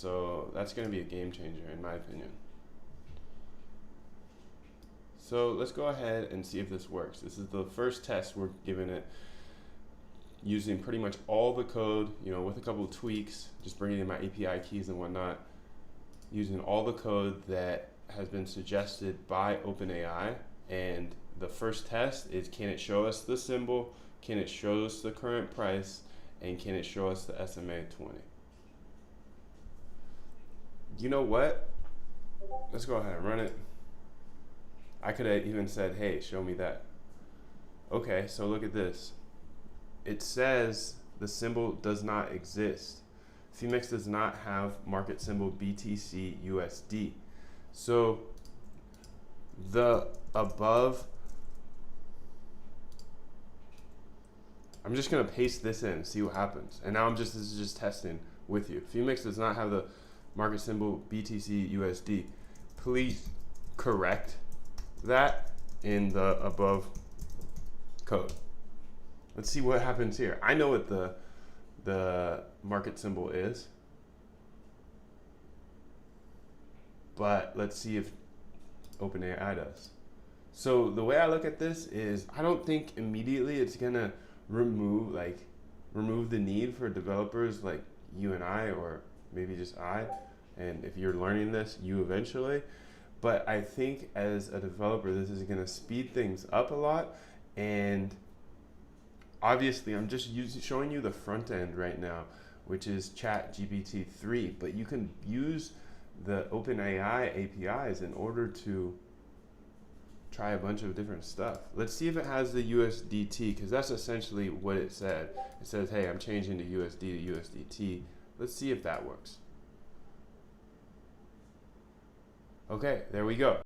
So that's going to be a game changer in my opinion. So let's go ahead and see if this works. This is the first test we're giving it, using pretty much all the code, with a couple of tweaks, just bringing in my API keys and whatnot, using all the code that has been suggested by OpenAI. And the first test is, can it show us the symbol, can it show us the current price, and can it show us the SMA 20? You know what? Let's go ahead and run it. I could have even said, hey, show me that. Okay, so look at this. It says the symbol does not exist. CMEX does not have market symbol BTC USD. So the above, I'm just gonna paste this in, see what happens. And now this is just testing with you. CMEX does not have the market symbol BTC USD. Please correct that in the above code. Let's see what happens here. I know what the market symbol is, but let's see if OpenAI does. So the way I look at this is, I don't think immediately it's gonna remove the need for developers like you and I, or maybe just I, and if you're learning this, you eventually. But I think as a developer, this is gonna speed things up a lot. And obviously, I'm just showing you the front end right now, which is ChatGPT 3, but you can use the OpenAI APIs in order to try a bunch of different stuff. Let's see if it has the USDT, because that's essentially what it said. It says, hey, I'm changing the USD to USDT. Let's see if that works. Okay, there we go.